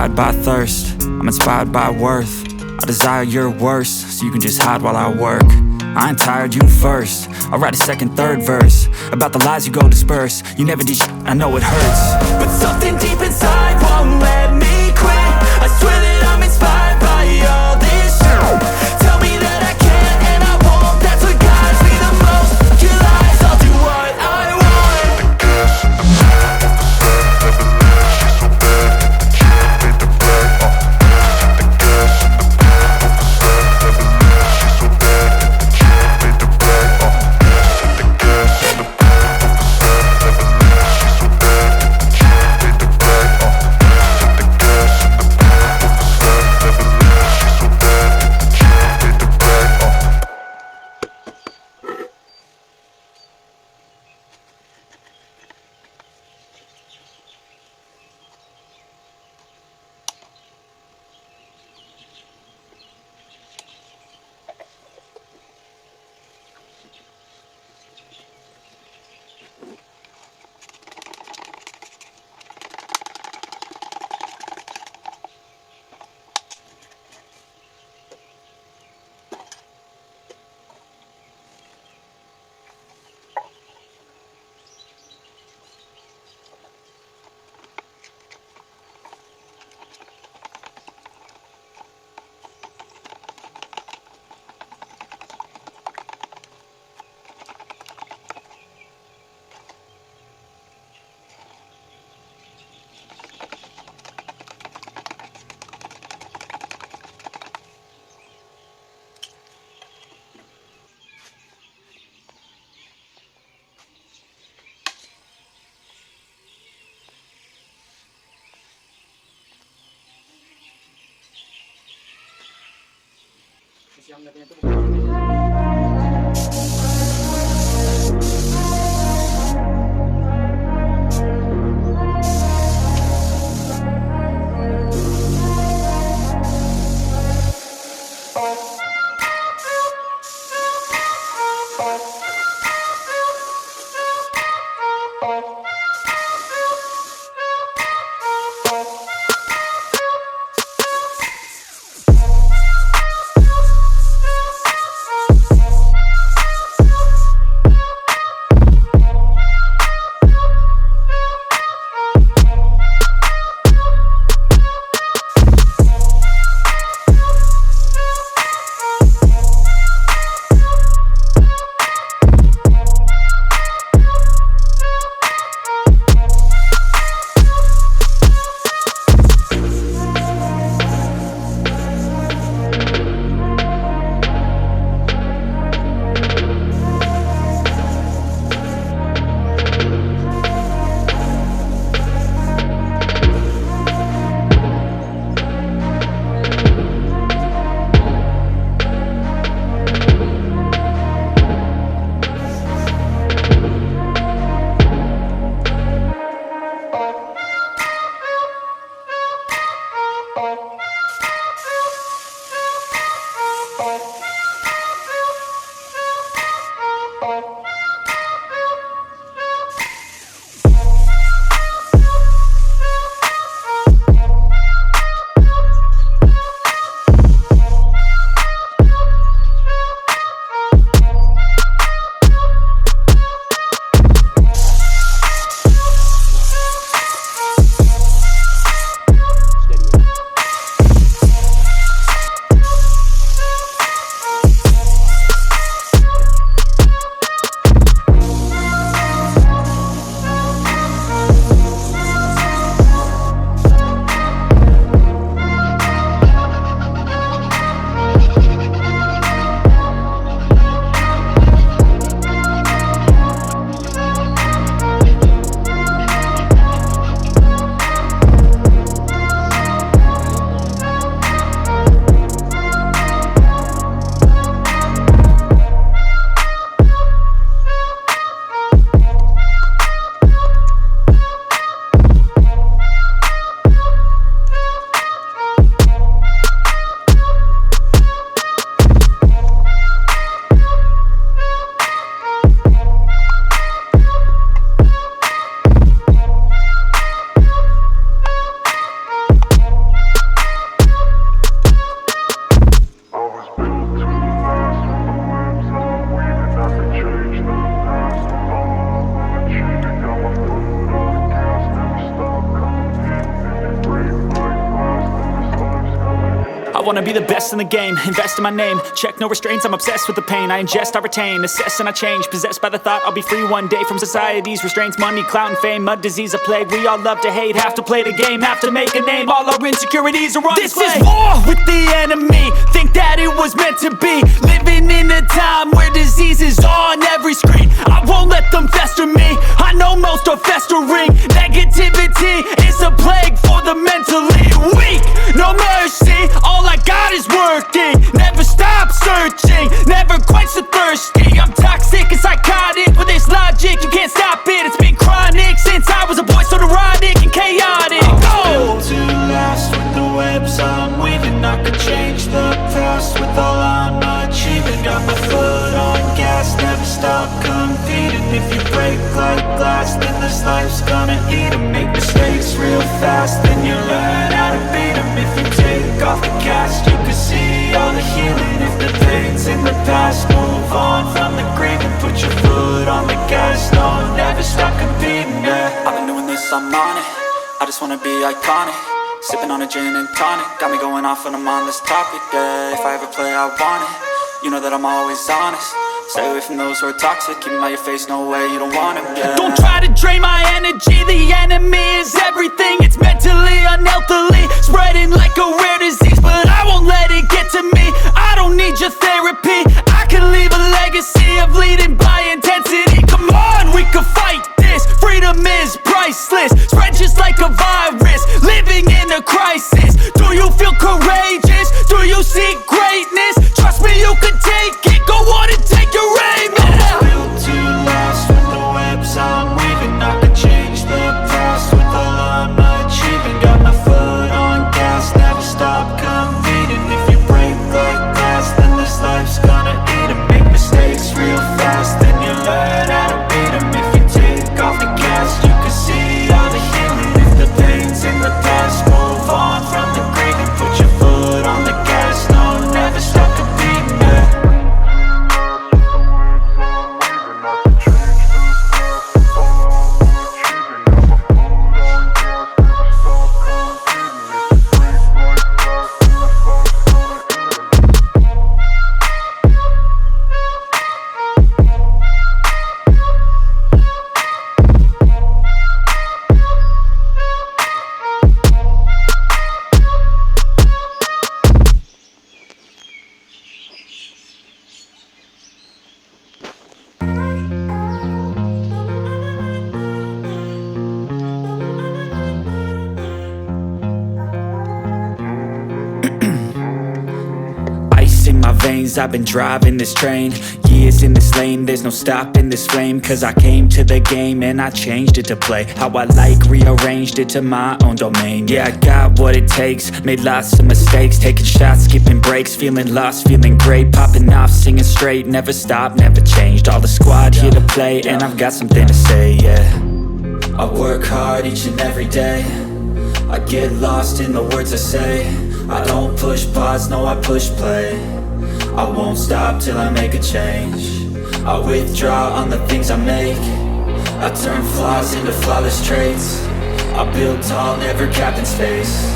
inspired by thirst, I'm inspired by worth. I desire your worst, so you can just hide while I work. I ain't tired, you first. I'll write a second, third verse about the lies you go disperse. You never did shit, I know it hurts, but something deep inside won't let me quit. I swear that I'm inspired by all this shit. Tell me that I can't and I won't. That's what guides me the most. Your lies, I'll do what I want. wanna be the best in the game, invest in my name, check no restraints, I'm obsessed with the pain. I ingest, I retain, assess and I change, possessed by the thought I'll be free one day from society's restraints. Money, clout and fame, mud, disease, a plague. We all love to hate, have to play the game, have to make a name. All our insecurities are on This display. is war with the enemy, think that it was meant to be. Living in a time where disease is on every screen. I won't let them fester me, I know most are festering. Negativity is a plague for the mentally weak. No mercy, all I got is working. Never stop searching, never quench the thirsty. I'm toxic and psychotic, with this logic you can't stop it. It's been chronic since I was a boy, so neurotic and chaotic. Built to last with the webs I'm weaving. I could change the past with all I'm achieving. Got my foot on gas, never stop competing. If you break like glass, then this life's gonna eat 'em. Make mistakes real fast, then you learn how to beat 'em. If you take off the cast, you can see all the healing. If the pain's in the past, move on from the grieving. Put your foot on the gas, no, never stop competing, yeah. I've been doing this, I'm on it, I just wanna be iconic. Sipping on a gin and tonic, got me going off when I'm on this topic, yeah. If I ever play, I want it, you know that I'm always honest. Stay away from those who are toxic, keep them out your face, no way, you don't want them, yeah. Don't try to drain my energy, the enemy is everything. It's mentally, unhealthily, spreading like a rare disease. But I won't let it get to me, I don't need your therapy. I can leave a legacy of leading by intensity. Come on, we can fight this, freedom is priceless. Spread just like a virus, living in a crisis. Do you feel courageous? Do you seek greatness? Trust me, you can take it, go on and take your aim, yeah. Built to last with the webs I'm weaving. I could change the past with all I'm achieving. Got my foot on gas, never stop competing. If you break like glass, then this life's gonna eat 'em. Make mistakes real fast, then you learn how to beat 'em. If you take off the cast, you can see all the healing. If the pain's in the past, move on from the grieving. Put your foot on the gas, no, never stop competing, yeah. In my veins, I've been driving this train, years in this lane, there's no stopping this flame. Cause I came to the game and I changed it to play how I like, rearranged it to my own domain. Yeah, I got what it takes, made lots of mistakes, taking shots, skipping breaks, feeling lost, feeling great, popping off, singing straight, never stopped, never changed. All the squad here to play, and I've got something to say, yeah. I work hard each and every day, I get lost in the words I say. I don't push pause, no, I push play. I won't stop till I make a change. I withdraw on the things I make. I turn flaws into flawless traits. I build tall, never capped in space.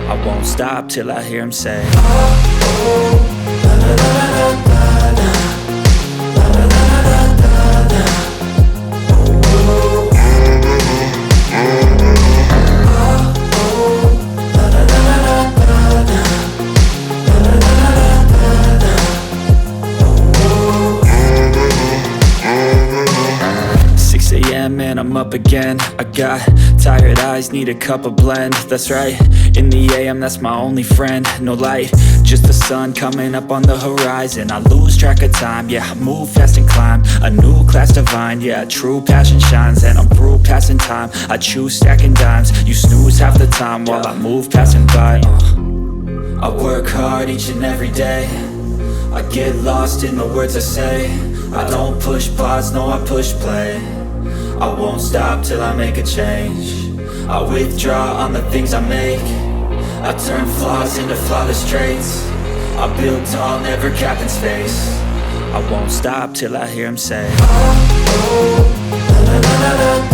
I won't stop till I hear him say, oh, oh, la la la la la la, la la la la la la, oh, oh, and I'm up again. I got tired eyes, need a cup of blend. That's right, in the AM, that's my only friend. No light, just the sun coming up on the horizon. I lose track of time, yeah, I move fast and climb a new class divine, yeah, true passion shines. And I'm through passing time, I choose stacking dimes. You snooze half the time while I move passing by. I work hard each and every day, I get lost in the words I say. I don't push pause, no, I push play. I won't stop till I make a change. I withdraw on the things I make. I turn flaws into flawless traits. I build tall, never capped in space. I won't stop till I hear him say, oh, oh, la la la la la.